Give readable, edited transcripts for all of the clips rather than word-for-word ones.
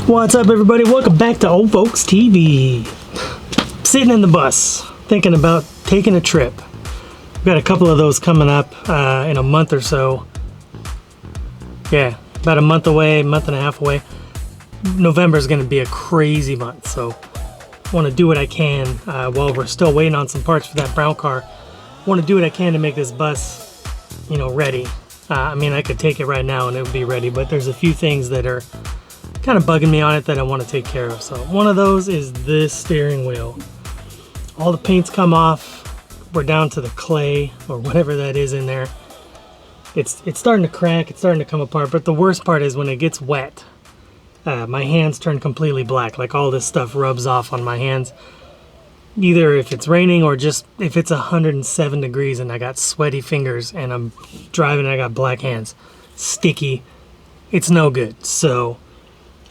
What's up, everybody? Welcome back to Old Folks TV. Sitting in the bus, thinking about taking a trip. We've got a couple of those coming up in a month or so. Yeah, about a month away, month and a half away. November is going to be a crazy month, so I want to do what I can while we're still waiting on some parts for that brown car. I want to do what I can to make this bus, ready. I mean, I could take it right now and it would be ready, but there's a few things that are kind of bugging me on it that I want to take care of. So one of those is this steering wheel. All the paint's come off. We're down to the clay or whatever that is in there. It's starting to crack, it's starting to come apart, but the worst part is when it gets wet. My hands turn completely black, like all this stuff rubs off on my hands. Either if it's raining or just if it's 107 degrees and I got sweaty fingers and I'm driving and I got black hands. Sticky. It's no good. So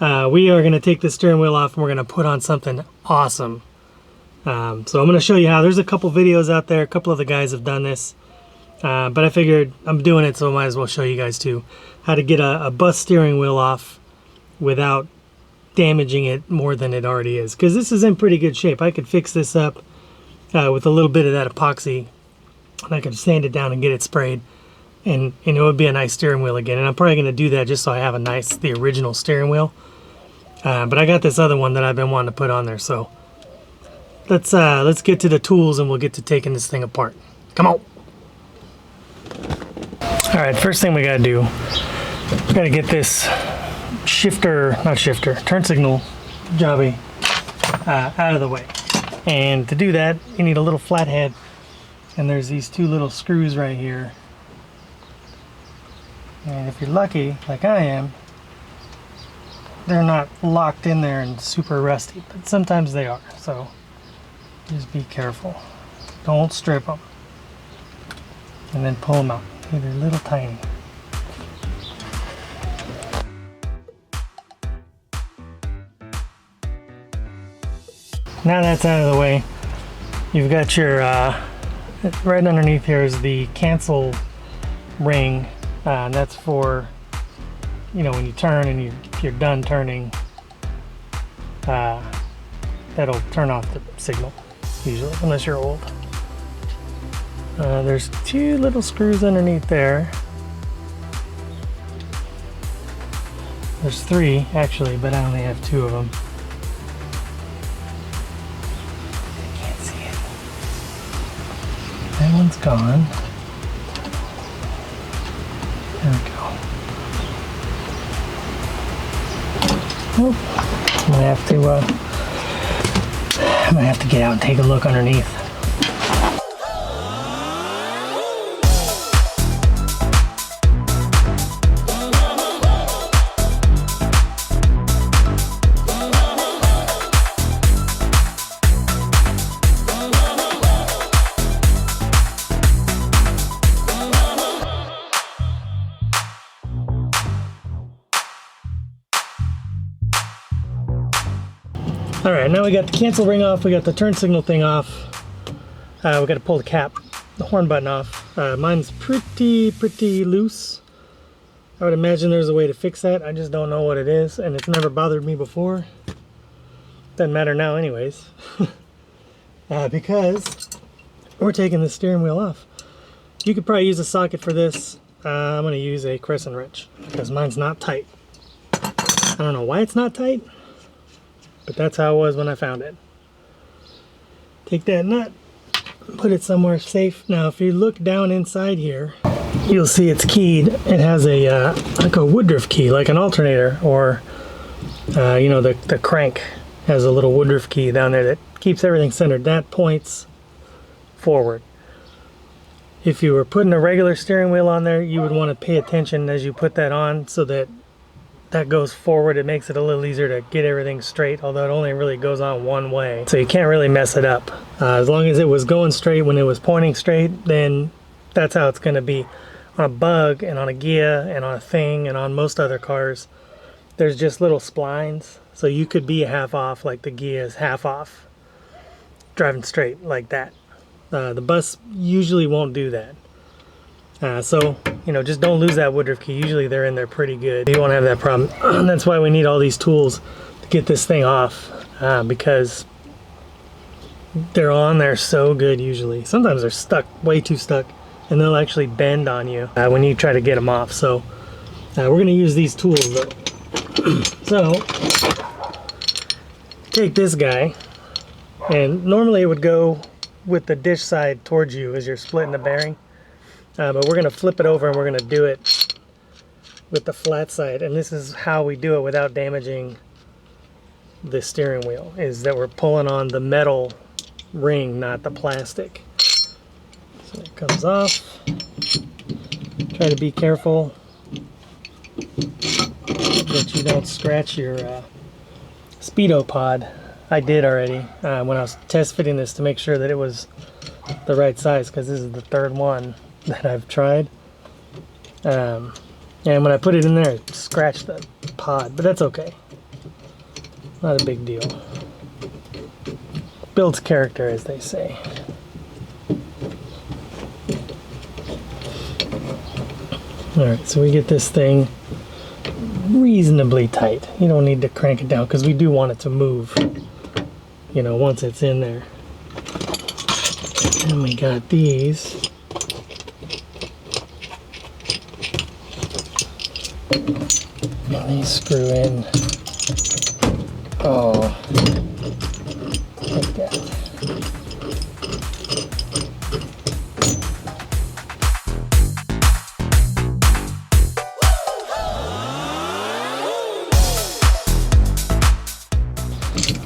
we are going to take the steering wheel off and we're going to put on something awesome. So I'm going to show you how. There's a couple videos out there. A couple of the guys have done this. But I figured I'm doing it, so I might as well show you guys too. How to get a bus steering wheel off without damaging it more than it already is. Because this is in pretty good shape. I could fix this up with a little bit of that epoxy. And I could sand it down and get it sprayed. And it would be a nice steering wheel again. And I'm probably going to do that just so I have the original steering wheel. But I got this other one that I've been wanting to put on there. So let's get to the tools and we'll get to taking this thing apart. Come on. All right, first thing we got to do, we got to get this turn signal jobby out of the way. And to do that, you need a little flathead. And there's these two little screws right here. And if you're lucky, like I am, they're not locked in there and super rusty, but sometimes they are. So just be careful. Don't strip them. And then pull them out. They're little tiny. Now that's out of the way, you've got your, right underneath here is the cancel ring. And that's for, when you turn and if you're done turning, that'll turn off the signal, usually, unless you're old. There's two little screws underneath there. There's three, actually, but I only have two of them. I can't see it. That one's gone. There we go. Oh, I'm gonna have to get out and take a look underneath. All right, now we got the cancel ring off, we got the turn signal thing off. We got to pull the cap, the horn button off. Mine's pretty loose. I would imagine there's a way to fix that. I just don't know what it is, and it's never bothered me before. Doesn't matter now anyways. Because we're taking the steering wheel off. You could probably use a socket for this. I'm going to use a crescent wrench because mine's not tight. I don't know why it's not tight, but that's how it was when I found it. Take that nut, put it somewhere safe. Now if you look down inside here, you'll see it's keyed. It has a like a Woodruff key, like an alternator, or the crank has a little Woodruff key down there that keeps everything centered. That points forward. If you were putting a regular steering wheel on there, you would want to pay attention as you put that on so that goes forward. It makes it a little easier to get everything straight, although it only really goes on one way, so you can't really mess it up. As long as it was going straight when it was pointing straight, then that's how it's going to be. On a Bug and on a Ghia and on a Thing and on most other cars, there's just little splines, so you could be half off, like the Ghia is half off, driving straight like that. The bus usually won't do that. So, you know, just don't lose that Woodruff key. Usually they're in there pretty good. You won't have that problem. That's why we need all these tools to get this thing off, because they're on there so good usually. Sometimes they're stuck, way too stuck, and they'll actually bend on you when you try to get them off. So we're going to use these tools though. So take this guy, and normally it would go with the dish side towards you as you're splitting the bearing, but we're going to flip it over and we're going to do it with the flat side. And this is how we do it without damaging the steering wheel, is that we're pulling on the metal ring, not the plastic. So it comes off. Try to be careful that you don't scratch your speedo pod. I did already when I was test fitting this to make sure that it was the right size, because this is the third one that I've tried. And when I put it in there, it scratched the pod, but that's okay. Not a big deal. Builds character, as they say. Alright, so we get this thing reasonably tight. You don't need to crank it down because we do want it to move, you know, once it's in there. And we got these. And these screw in. Oh, like that.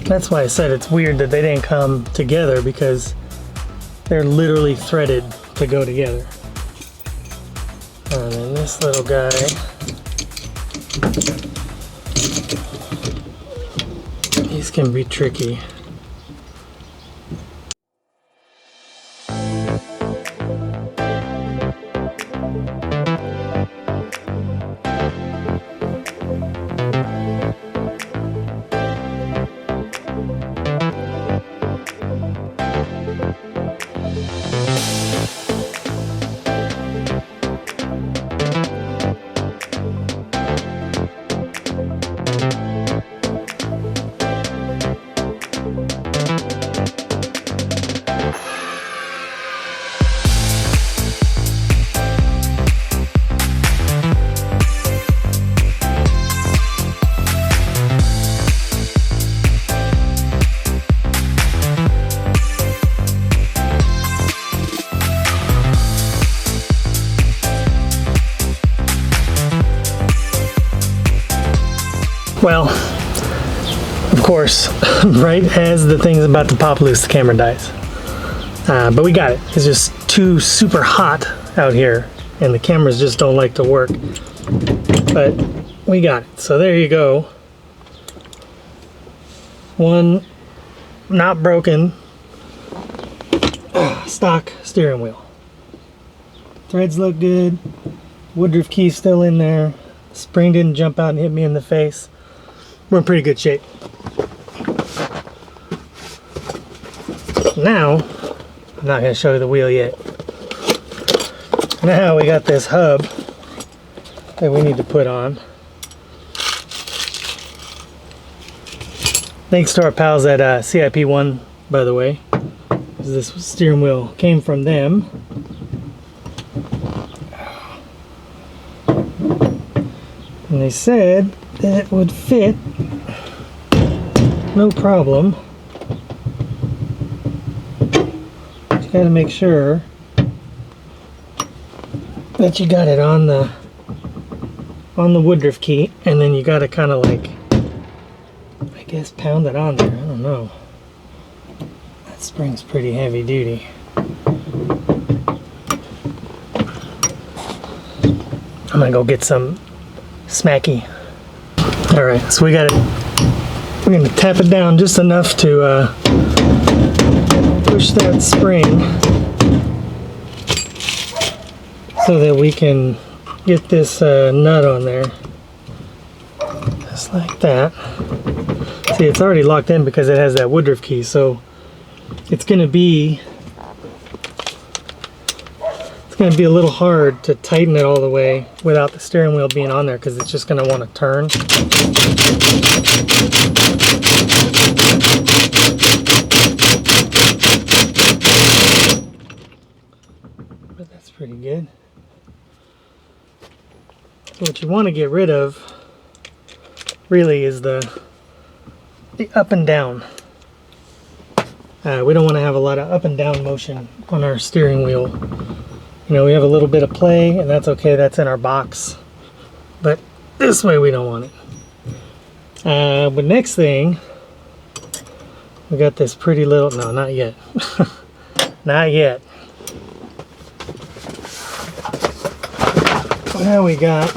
That's why I said it's weird that they didn't come together, because they're literally threaded to go together. And then this little guy, these can be tricky. Well, of course, right as the thing's about to pop loose, the camera dies. But we got it. It's just too super hot out here, and the cameras just don't like to work. But we got it. So there you go. One not broken stock steering wheel. Threads look good. Woodruff key still in there. Spring didn't jump out and hit me in the face. We're in pretty good shape. Now, I'm not going to show you the wheel yet. Now we got this hub that we need to put on. Thanks to our pals at CIP1, by the way. This steering wheel came from them. And they said that it would fit no problem. You gotta make sure that you got it on the Woodruff key, and then you gotta kind of like, I guess, pound it on there. I don't know. That spring's pretty heavy duty. I'm gonna go get some smacky. Alright, so we got it. We're going to tap it down just enough to push that spring so that we can get this nut on there. Just like that. See, it's already locked in because it has that Woodruff key, so it's going to be going to be a little hard to tighten it all the way without the steering wheel being on there because it's just going to want to turn. But that's pretty good. So what you want to get rid of really is the up and down. We don't want to have a lot of up and down motion on our steering wheel. You know, we have a little bit of play, and that's okay, that's in our box. But this way we don't want it. But next thing, we got this pretty little, no, not yet. Not yet. Now we got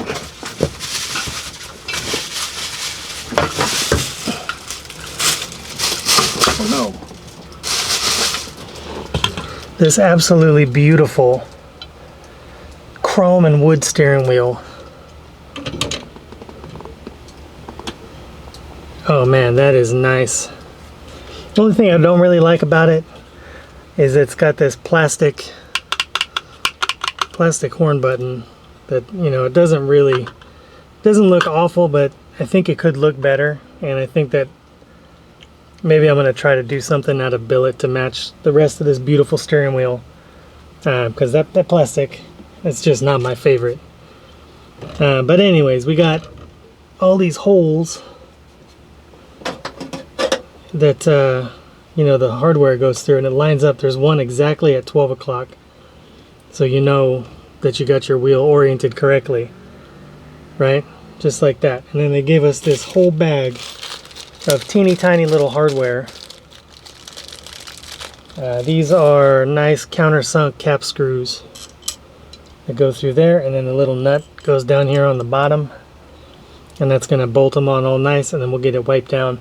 this absolutely beautiful chrome and wood steering wheel. Oh man, that is nice. The only thing I don't really like about it is it's got this plastic horn button that, you know, it doesn't look awful, but I think it could look better, and I think that maybe I'm going to try to do something out of billet to match the rest of this beautiful steering wheel, because that plastic, it's just not my favorite. But anyways, we got all these holes that you know, the hardware goes through, and it lines up. There's one exactly at 12 o'clock, so you know that you got your wheel oriented correctly, right? Just like that. And then they gave us this whole bag of teeny tiny little hardware. These are nice countersunk cap screws that go through there, and then the little nut goes down here on the bottom, and that's going to bolt them on all nice, and then we'll get it wiped down.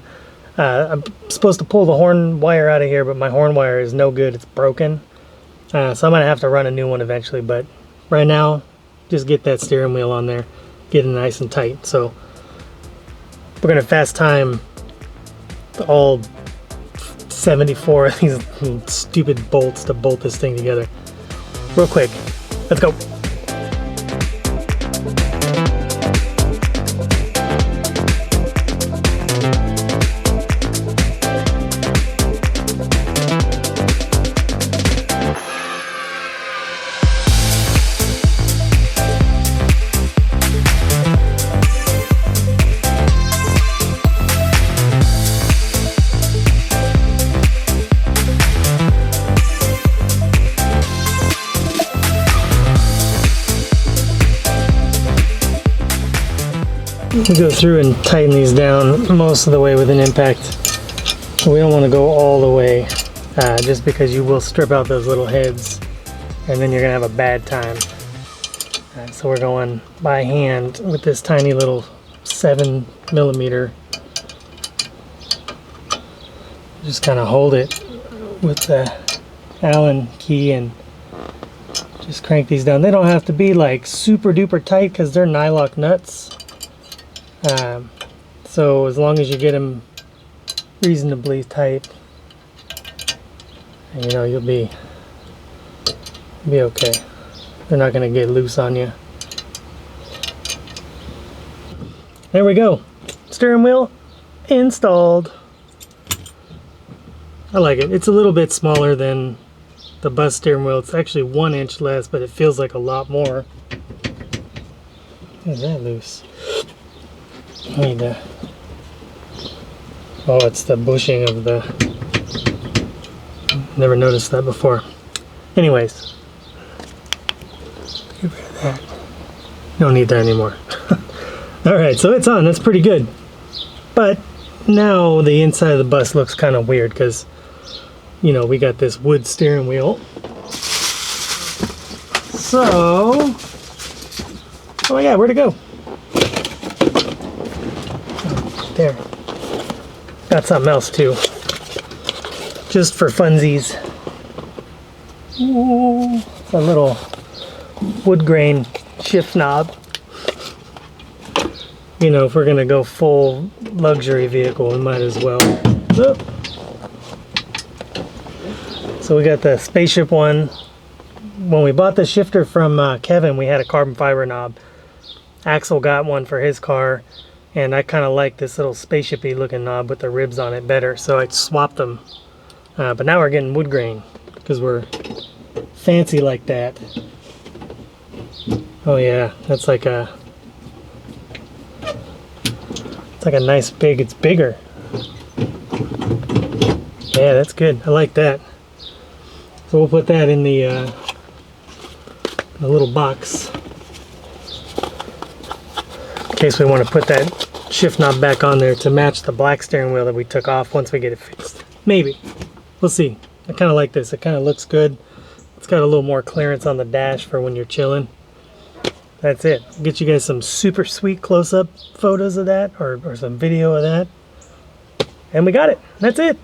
I'm supposed to pull the horn wire out of here, but my horn wire is no good, it's broken, so I'm going to have to run a new one eventually. But right now, just get that steering wheel on there, get it nice and tight. So we're going to fast time all 74 of these stupid bolts to bolt this thing together real quick. Let's go. We go through and tighten these down most of the way with an impact. We don't want to go all the way, just because you will strip out those little heads and then you're going to have a bad time. So we're going by hand with this tiny little 7mm. Just kind of hold it with the Allen key and just crank these down. They don't have to be like super duper tight because they're nylock nuts. So as long as you get them reasonably tight, you know, you'll be okay. They're not going to get loose on you. There we go. Steering wheel installed. I like it. It's a little bit smaller than the bus steering wheel. It's actually 1 inch less, but it feels like a lot more. Is that loose? I need to... Oh, it's the bushing of the... Never noticed that before. Anyways. Get rid of that. Don't need that anymore. Alright, so it's on. That's pretty good. But now the inside of the bus looks kind of weird because, you know, we got this wood steering wheel. So... Oh yeah, where'd it go? There. Got something else too. Just for funsies. Ooh, it's a little wood grain shift knob. You know, if we're gonna go full luxury vehicle, we might as well. So we got the spaceship one, when we bought the shifter from Kevin, we had a carbon fiber knob. Axel got one for his car, and I kind of like this little spaceshipy looking knob with the ribs on it better, so I swapped them. But now we're getting wood grain because we're fancy like that. Oh yeah, that's like a, it's like a nice big, it's bigger. Yeah, that's good. I like that. So we'll put that in the little box in case we want to put that shift knob back on there to match the black steering wheel that we took off once we get it fixed. Maybe. We'll see. I kind of like this. It kind of looks good. It's got a little more clearance on the dash for when you're chilling. That's it. I'll get you guys some super sweet close-up photos of that or some video of that. And we got it. That's it.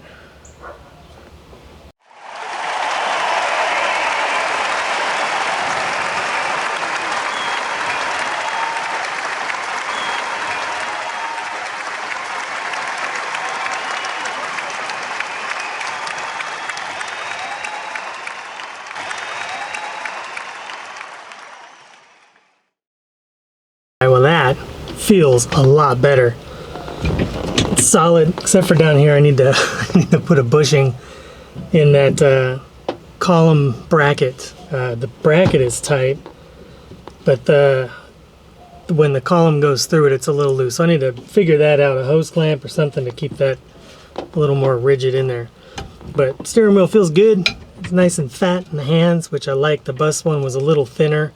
Well, that feels a lot better. It's solid, except for down here. I need to put a bushing in that column bracket. The bracket is tight, but when the column goes through it, it's a little loose. So I need to figure that out, a hose clamp or something to keep that a little more rigid in there. But steering wheel feels good. It's nice and fat in the hands, which I like. The bus one was a little thinner.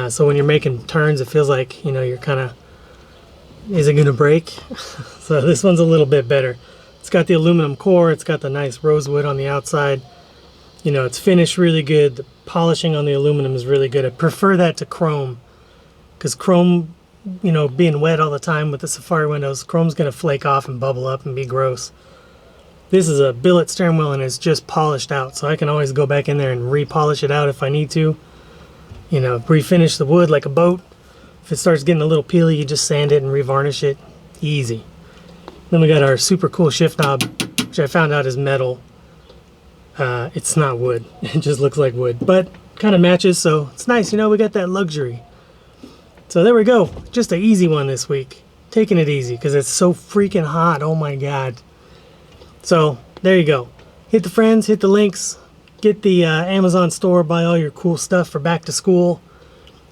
So when you're making turns, it feels like, you know, you're kind of, is it going to break? So this one's a little bit better. It's got the aluminum core. It's got the nice rosewood on the outside. You know, it's finished really good. The polishing on the aluminum is really good. I prefer that to chrome because chrome, you know, being wet all the time with the Safari windows, chrome's going to flake off and bubble up and be gross. This is a billet steering wheel and it's just polished out. So I can always go back in there and re-polish it out if I need to. You know, refinish the wood like a boat. If it starts getting a little peely, you just sand it and revarnish it. Easy. Then we got our super cool shift knob, which I found out is metal. It's not wood. It just looks like wood, but kind of matches, so it's nice. You know, we got that luxury. So there we go. Just an easy one this week. Taking it easy because it's so freaking hot. Oh my God. So there you go. Hit the friends, hit the links. Get the Amazon store, buy all your cool stuff for back to school.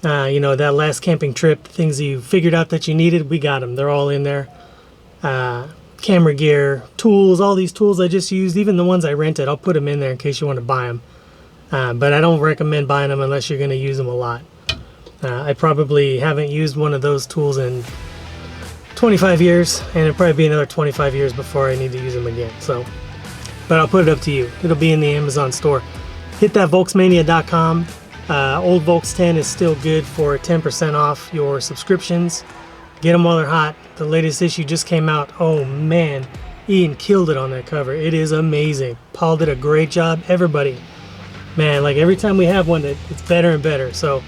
You know, that last camping trip, the things you figured out that you needed, we got them. They're all in there. Camera gear, tools, all these tools I just used, even the ones I rented, I'll put them in there in case you want to buy them. But I don't recommend buying them unless you're going to use them a lot. I probably haven't used one of those tools in 25 years, and it'll probably be another 25 years before I need to use them again. So. But I'll put it up to you. It'll be in the Amazon store. Hit that Volksmania.com. Old Volks 10 is still good for 10% off your subscriptions. Get them while they're hot. The latest issue just came out. Oh man, Ian killed it on that cover. It is amazing. Paul did a great job. Everybody. Man, like every time we have one, it's better and better. So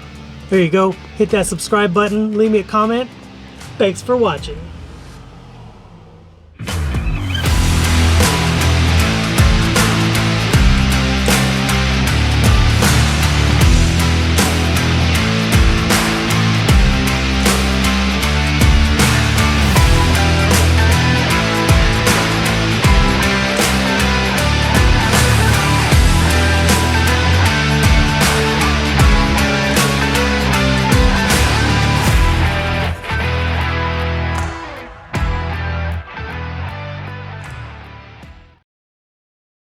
there you go. Hit that subscribe button. Leave me a comment. Thanks for watching.